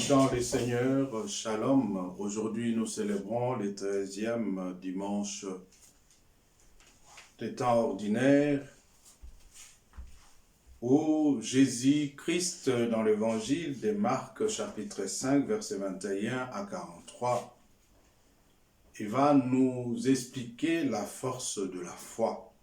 Dans les Seigneurs, Shalom. Aujourd'hui, nous célébrons le 13e dimanche des temps ordinaires où Jésus-Christ, dans l'évangile de Marc, chapitre 5, versets 21 à 43, il va nous expliquer la force de la foi.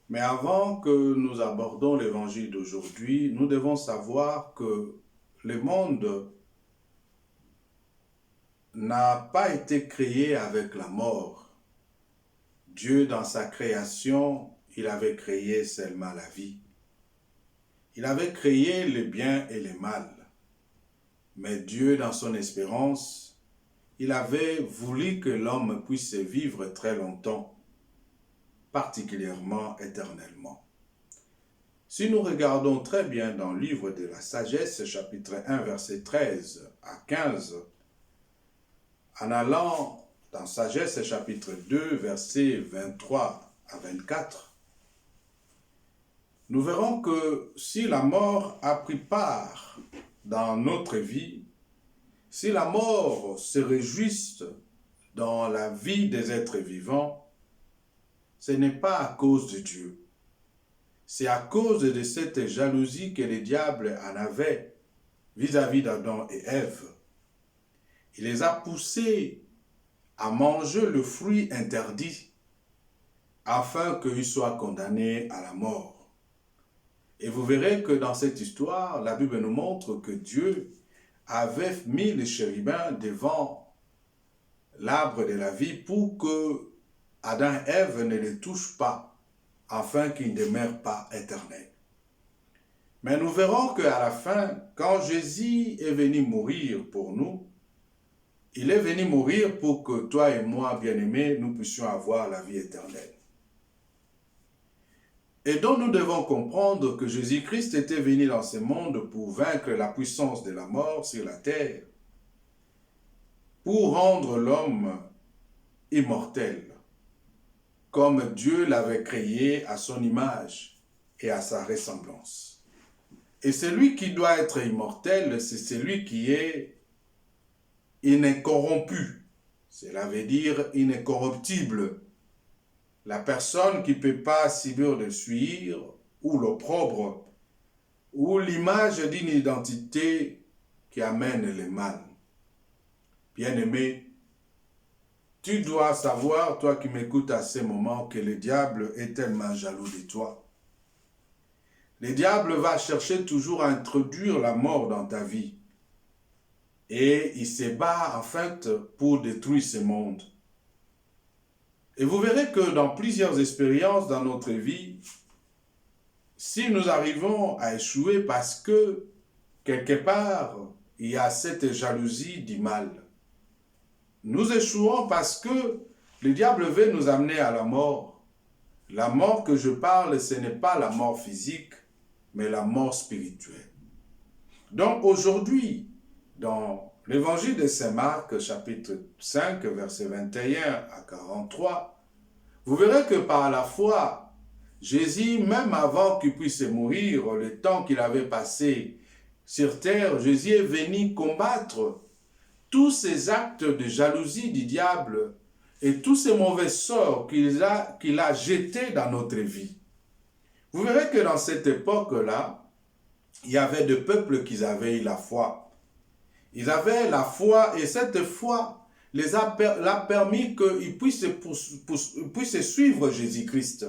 Mais avant que nous abordons l'évangile d'aujourd'hui, nous devons savoir que le monde n'a pas été créé avec la mort. Dieu, dans sa création, il avait créé seulement la vie. Il avait créé le bien et le mal. Mais Dieu, dans son espérance, il avait voulu que l'homme puisse vivre très longtemps, particulièrement éternellement. Si nous regardons très bien dans le livre de la sagesse, chapitre 1, verset 13 à 15, en allant dans sagesse, chapitre 2, versets 23 à 24, nous verrons que si la mort a pris part dans notre vie, si la mort se réjouit dans la vie des êtres vivants, ce n'est pas à cause de Dieu. C'est à cause de cette jalousie que le diable en avait vis-à-vis d'Adam et Ève. Il les a poussés à manger le fruit interdit afin qu'ils soient condamnés à la mort. Et vous verrez que dans cette histoire, la Bible nous montre que Dieu avait mis les chérubins devant l'arbre de la vie pour que Adam et Ève ne les touchent pas, afin qu'ils ne demeurent pas éternels. Mais nous verrons qu'à la fin, quand Jésus est venu mourir pour nous, il est venu mourir pour que toi et moi, bien-aimés, nous puissions avoir la vie éternelle. Et donc nous devons comprendre que Jésus-Christ était venu dans ce monde pour vaincre la puissance de la mort sur la terre, pour rendre l'homme immortel, comme Dieu l'avait créé à son image et à sa ressemblance. Et celui qui doit être immortel, c'est celui qui est incorrompu. Cela veut dire incorruptible. La personne qui ne peut pas subir de suie ou l'opprobre ou l'image d'une identité qui amène le mal. Bien-aimé, tu dois savoir, toi qui m'écoutes à ce moment, que le diable est tellement jaloux de toi. Le diable va chercher toujours à introduire la mort dans ta vie. Et il se bat en fait pour détruire ce monde. Et vous verrez que dans plusieurs expériences dans notre vie, si nous arrivons à échouer parce que quelque part, il y a cette jalousie du mal, nous échouons parce que le diable veut nous amener à la mort. La mort que je parle, ce n'est pas la mort physique, mais la mort spirituelle. Donc aujourd'hui, dans l'évangile de Saint Marc, chapitre 5, versets 21 à 43, vous verrez que par la foi, Jésus, même avant qu'il puisse mourir, le temps qu'il avait passé sur terre, Jésus est venu combattre tous ces actes de jalousie du diable et tous ces mauvais sorts qu'il a jetés dans notre vie. Vous verrez que dans cette époque-là, il y avait des peuples qui avaient eu la foi. Ils avaient la foi et cette foi l'a permis qu'ils puissent suivre Jésus-Christ.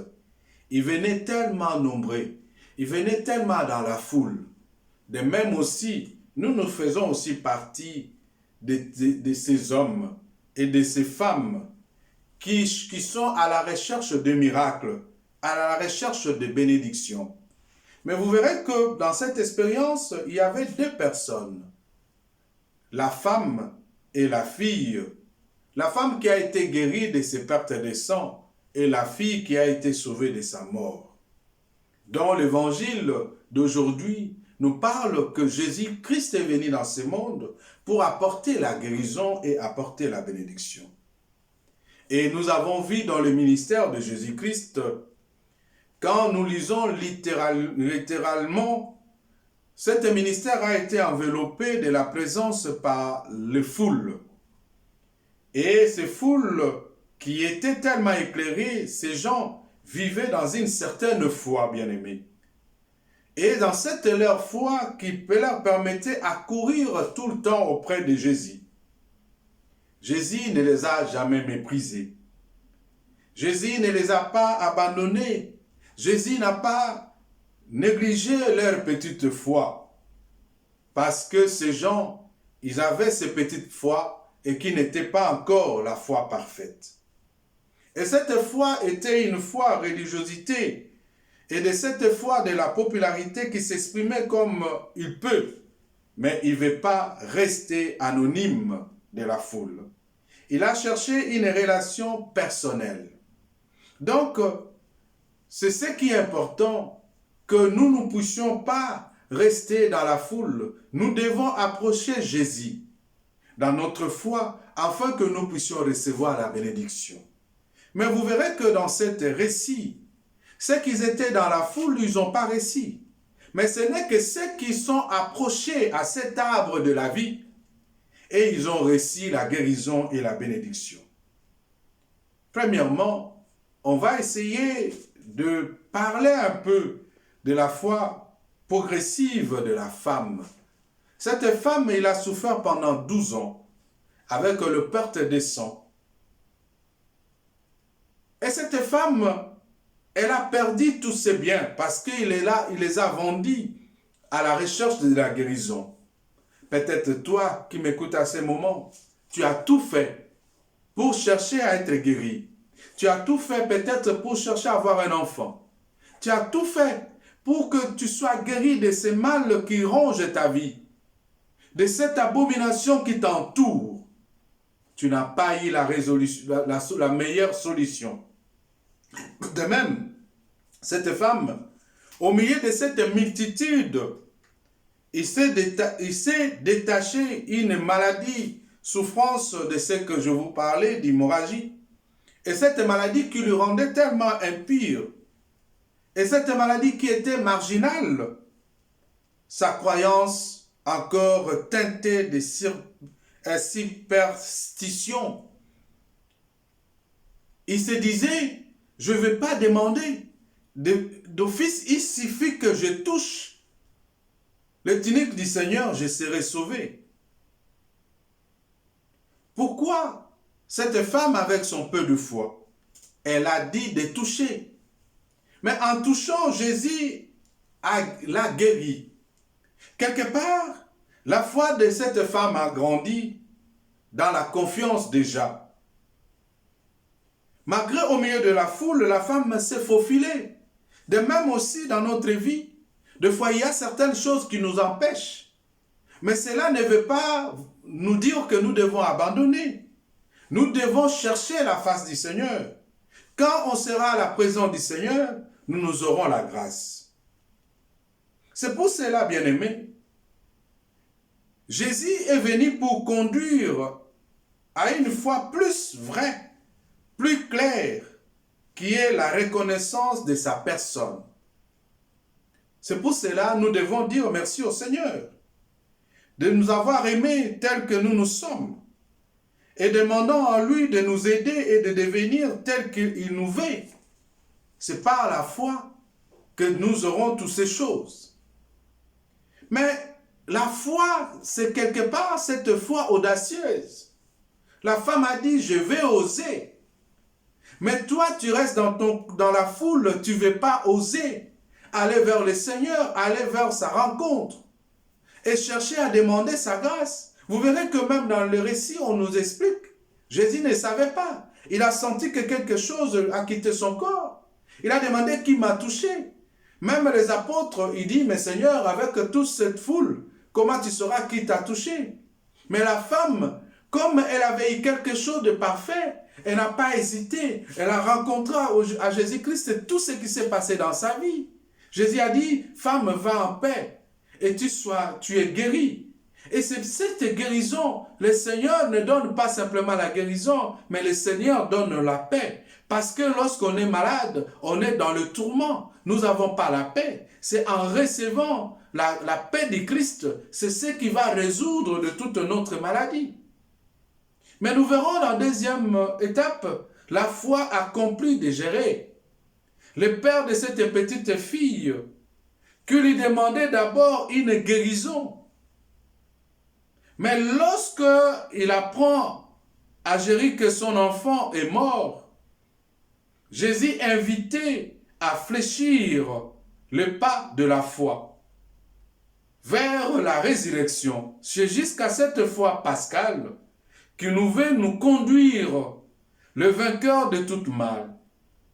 Ils venaient tellement nombreux, ils venaient tellement dans la foule. De même aussi, nous faisons aussi partie de ces hommes et de ces femmes qui sont à la recherche de miracles, à la recherche de bénédictions. Mais vous verrez que dans cette expérience, il y avait deux personnes. La femme et la fille. La femme qui a été guérie de ses pertes de sang et la fille qui a été sauvée de sa mort. Dans l'évangile d'aujourd'hui, nous parle que Jésus-Christ est venu dans ce monde pour apporter la guérison et apporter la bénédiction. Et nous avons vu dans le ministère de Jésus-Christ, quand nous lisons littéralement cet ministère a été enveloppé de la présence par les foules. Et ces foules qui étaient tellement éclairées, ces gens vivaient dans une certaine foi, bien-aimés. Et dans cette leur foi qui leur permettait à courir tout le temps auprès de Jésus. Jésus ne les a jamais méprisés. Jésus ne les a pas abandonnés. Jésus n'a pas négligé leur petite foi. Parce que ces gens, ils avaient ces petites foi et qui n'était pas encore la foi parfaite. Et cette foi était une foi religiosité. Et de cette foi de la popularité qui s'exprimait comme il peut. Mais il ne veut pas rester anonyme de la foule. Il a cherché une relation personnelle. Donc, c'est ce qui est important, que nous ne puissions pas rester dans la foule. Nous devons approcher Jésus dans notre foi afin que nous puissions recevoir la bénédiction. Mais vous verrez que dans cet récit, ceux qui étaient dans la foule, ils n'ont pas réussi. Mais ce n'est que ceux qui sont approchés à cet arbre de la vie et ils ont réussi la guérison et la bénédiction. Premièrement, on va essayer de parler un peu de la foi progressive de la femme. Cette femme, elle a souffert pendant 12 ans avec le perte des sangs. Et cette femme, elle a perdu tous ses biens parce qu'il est là, il les a vendus à la recherche de la guérison. Peut-être toi qui m'écoutes à ce moment, tu as tout fait pour chercher à être guéri. Tu as tout fait peut-être pour chercher à avoir un enfant. Tu as tout fait pour que tu sois guéri de ces mal qui rongent ta vie, de cette abomination qui t'entoure. Tu n'as pas eu la meilleure solution. De même, cette femme, au milieu de cette multitude, il s'est détaché une maladie, souffrance de ce que je vous parlais, d'hémorragie. Et cette maladie qui lui rendait tellement impur, et cette maladie qui était marginale, sa croyance encore teintée de superstition. Il se disait, je ne vais pas demander d'office, il suffit que je touche le tunique du Seigneur, je serai sauvé. Pourquoi cette femme avec son peu de foi, elle a dit de toucher. Mais en touchant, Jésus l'a guéri. Quelque part, la foi de cette femme a grandi dans la confiance déjà. Malgré au milieu de la foule, la femme s'est faufilée. De même aussi dans notre vie, des fois il y a certaines choses qui nous empêchent. Mais cela ne veut pas nous dire que nous devons abandonner. Nous devons chercher la face du Seigneur. Quand on sera à la présence du Seigneur, nous aurons la grâce. C'est pour cela, bien-aimés, Jésus est venu pour conduire à une foi plus vraie, plus claire, qui est la reconnaissance de sa personne. C'est pour cela que nous devons dire merci au Seigneur de nous avoir aimés tels que nous sommes et demandons à lui de nous aider et de devenir tels qu'il nous veut. C'est par la foi que nous aurons toutes ces choses. Mais la foi, c'est quelque part cette foi audacieuse. La femme a dit, je vais oser. Mais toi, tu restes dans la foule, tu ne veux pas oser aller vers le Seigneur, aller vers sa rencontre et chercher à demander sa grâce. Vous verrez que même dans le récit, on nous explique, Jésus ne savait pas. Il a senti que quelque chose a quitté son corps. Il a demandé qui m'a touché. Même les apôtres, ils disent, mais Seigneur, avec toute cette foule, comment tu sauras qui t'a touché? Mais la femme, comme elle avait eu quelque chose de parfait, elle n'a pas hésité. Elle a rencontré à Jésus-Christ tout ce qui s'est passé dans sa vie. Jésus a dit, femme, va en paix et tu es guérie. Et c'est cette guérison, le Seigneur ne donne pas simplement la guérison, mais le Seigneur donne la paix. Parce que lorsqu'on est malade, on est dans le tourment. Nous n'avons pas la paix. C'est en recevant la paix du Christ, c'est ce qui va résoudre de toute notre maladie. Mais nous verrons dans la deuxième étape, la foi accomplie de gérer. Le père de cette petite fille, qui lui demandait d'abord une guérison. Mais lorsque il apprend à Jésus que son enfant est mort, Jésus invitait à fléchir le pas de la foi vers la résurrection. C'est jusqu'à cette foi pascale qui nous veut nous conduire, le vainqueur de tout mal.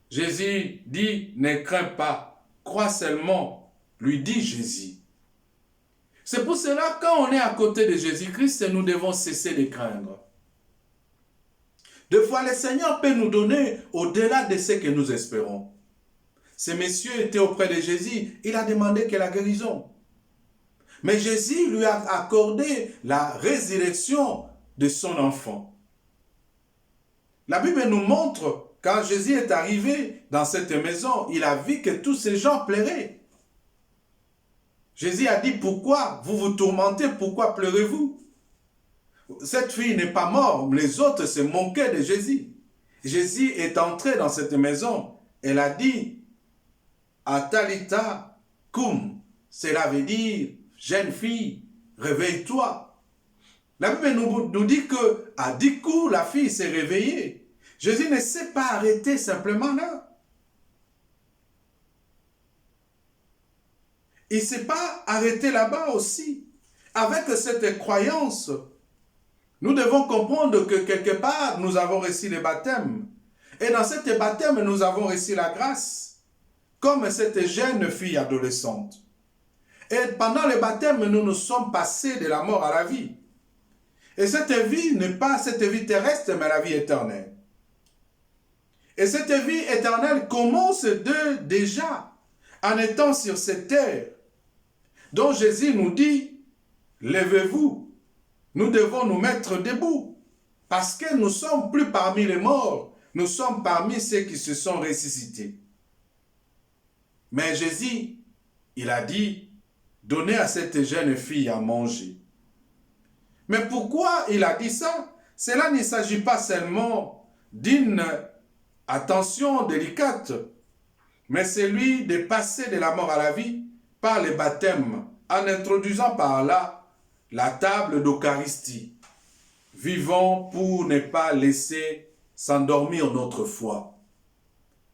Jésus dit, ne crains pas, crois seulement, lui dit Jésus. C'est pour cela, quand on est à côté de Jésus-Christ, nous devons cesser de craindre. Des fois, le Seigneur peut nous donner au-delà de ce que nous espérons. Ce monsieur était auprès de Jésus, il a demandé que la guérison. Mais Jésus lui a accordé la résurrection de son enfant. La Bible nous montre, quand Jésus est arrivé dans cette maison, il a vu que tous ces gens pleuraient. Jésus a dit, pourquoi vous vous tourmentez, pourquoi pleurez-vous? Cette fille n'est pas morte, les autres se moquaient de Jésus. Jésus est entré dans cette maison, elle a dit, Atalita cum, cela veut dire, jeune fille, réveille-toi. La Bible nous dit que à 10 coups, la fille s'est réveillée. Jésus ne s'est pas arrêté simplement là. Il ne s'est pas arrêté là-bas aussi. Avec cette croyance, nous devons comprendre que quelque part, nous avons reçu le baptême. Et dans cet baptême, nous avons reçu la grâce, comme cette jeune fille adolescente. Et pendant le baptême, nous nous sommes passés de la mort à la vie. Et cette vie n'est pas cette vie terrestre, mais la vie éternelle. Et cette vie éternelle commence déjà en étant sur cette terre, dont Jésus nous dit, levez-vous, nous devons nous mettre debout, parce que nous ne sommes plus parmi les morts, nous sommes parmi ceux qui se sont ressuscités. Mais Jésus, il a dit, donnez à cette jeune fille à manger. Mais pourquoi il a dit ça? Cela ne s'agit pas seulement d'une attention délicate, mais c'est lui de passer de la mort à la vie par le baptême, en introduisant par là la table d'Eucharistie. Vivons pour ne pas laisser s'endormir notre foi.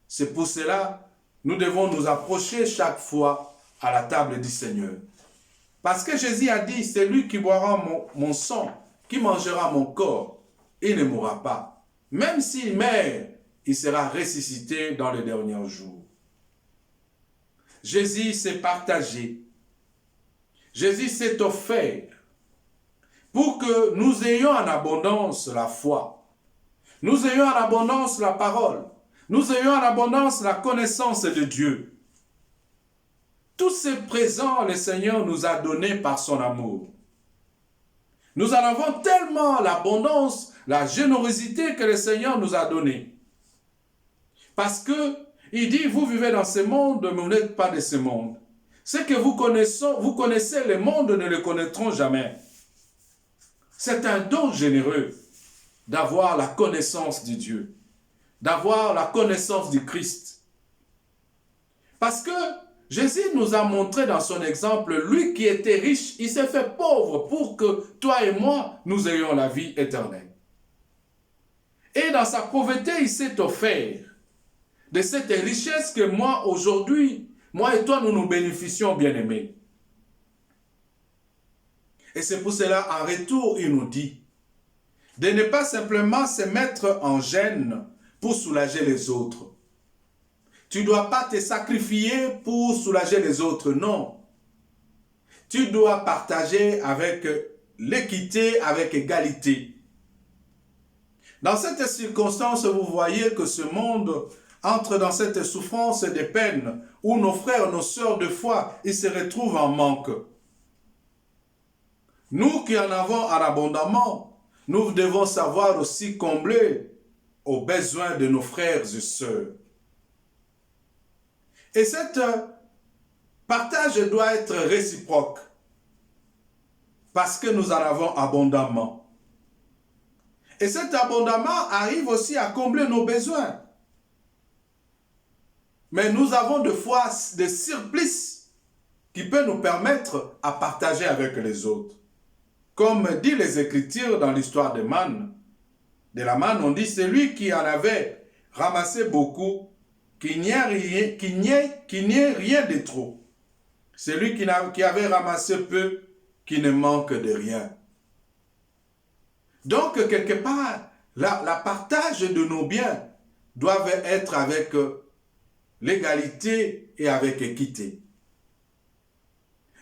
C'est pour cela nous devons nous approcher chaque fois à la table du Seigneur. Parce que Jésus a dit, c'est lui qui boira mon sang, qui mangera mon corps, il ne mourra pas. Même s'il meurt, il sera ressuscité dans les derniers jours. Jésus s'est partagé. Jésus s'est offert pour que nous ayons en abondance la foi. Nous ayons en abondance la parole. Nous ayons en abondance la connaissance de Dieu. Tous ces présents, le Seigneur nous a donnés par son amour. Nous en avons tellement l'abondance, la générosité que le Seigneur nous a donnée. Parce que il dit, vous vivez dans ce monde, mais vous n'êtes pas de ce monde. Ce que vous connaissez le monde, ne le connaîtront jamais. C'est un don généreux d'avoir la connaissance de Dieu, d'avoir la connaissance du Christ. Parce que Jésus nous a montré dans son exemple, lui qui était riche, il s'est fait pauvre pour que toi et moi, nous ayons la vie éternelle. Et dans sa pauvreté, il s'est offert de cette richesse que moi, aujourd'hui, moi et toi, nous nous bénéficions, bien-aimés. Et c'est pour cela, en retour, il nous dit de ne pas simplement se mettre en gêne pour soulager les autres. Tu ne dois pas te sacrifier pour soulager les autres, non. Tu dois partager avec l'équité, avec égalité. Dans cette circonstance, vous voyez que ce monde entre dans cette souffrance et des peines où nos frères, nos sœurs de foi, ils se retrouvent en manque. Nous qui en avons en abondamment, nous devons savoir aussi combler aux besoins de nos frères et sœurs. Et cette Partage doit être réciproque parce que nous en avons abondamment. Et cet abondamment arrive aussi à combler nos besoins. Mais nous avons des fois des surplus qui peuvent nous permettre à partager avec les autres. Comme dit les Écritures dans l'histoire de la manne, on dit celui qui en avait ramassé beaucoup, qu'il n'y ait rien de trop. Celui qui avait ramassé peu, qui ne manque de rien. Donc, quelque part, la partage de nos biens doit être avec l'égalité et avec équité.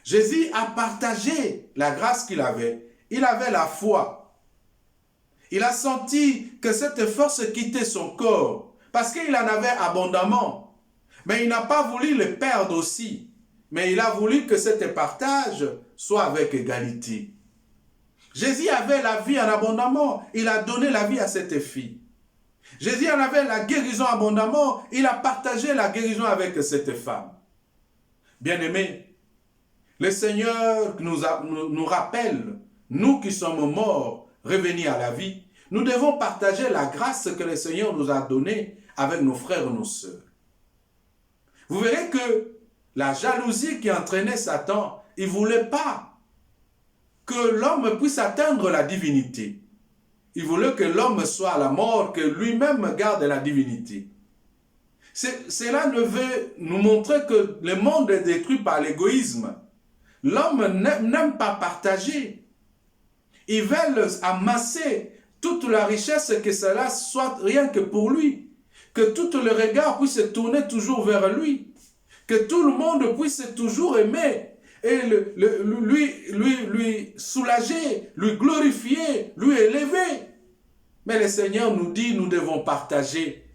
Jésus a partagé la grâce qu'il avait. Il avait la foi. Il a senti que cette force quittait son corps parce qu'il en avait abondamment. Mais il n'a pas voulu le perdre aussi. Mais il a voulu que ce partage soit avec égalité. Jésus avait la vie en abondamment. Il a donné la vie à cette fille. Jésus en avait la guérison abondamment. Il a partagé la guérison avec cette femme. Bien-aimés, le Seigneur nous rappelle, nous qui sommes morts, revenus à la vie, nous devons partager la grâce que le Seigneur nous a donnée avec nos frères et nos sœurs. Vous verrez que la jalousie qui entraînait Satan, il ne voulait pas que l'homme puisse atteindre la divinité. Il voulait que l'homme soit à la mort, que lui-même garde la divinité. Cela veut nous montrer que le monde est détruit par l'égoïsme. L'homme n'aime pas partager. Ils veulent amasser toute la richesse, que cela soit rien que pour lui. Que tout le regard puisse se tourner toujours vers lui. Que tout le monde puisse toujours aimer et lui soulager, lui glorifier, lui élever. Mais le Seigneur nous dit, nous devons partager.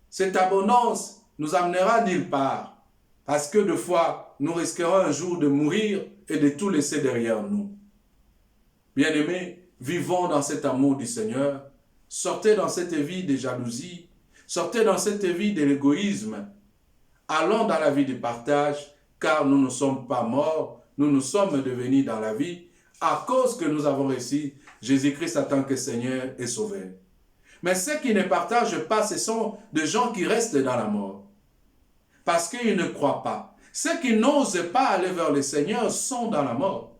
Cette abondance nous amènera nulle part. Parce que des fois, nous risquerons un jour de mourir et de tout laisser derrière nous. Bien-aimés, vivons dans cet amour du Seigneur. Sortez dans cette vie de jalousie. Sortez dans cette vie de l'égoïsme. Allons dans la vie du partage, car nous ne sommes pas morts. Nous sommes devenus dans la vie à cause que nous avons reçu Jésus-Christ en tant que Seigneur et Sauveur. Mais ceux qui ne partagent pas, ce sont des gens qui restent dans la mort. Parce qu'ils ne croient pas. Ceux qui n'osent pas aller vers le Seigneur sont dans la mort.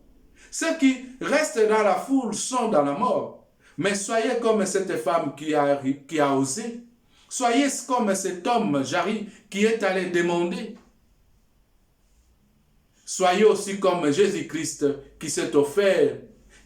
Ceux qui restent dans la foule sont dans la mort. Mais soyez comme cette femme qui a osé. Soyez comme cet homme, Jari, qui est allé demander. Soyez aussi comme Jésus-Christ qui s'est offert,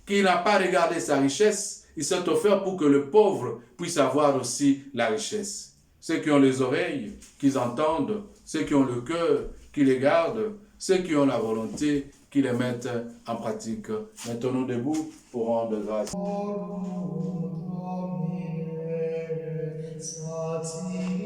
qui n'a pas regardé sa richesse. Il s'est offert pour que le pauvre puisse avoir aussi la richesse. Ceux qui ont les oreilles, qu'ils entendent. Ceux qui ont le cœur, qui les gardent. Ceux qui ont la volonté, qui les mettent en pratique. Mettons-nous debout pour rendre grâce.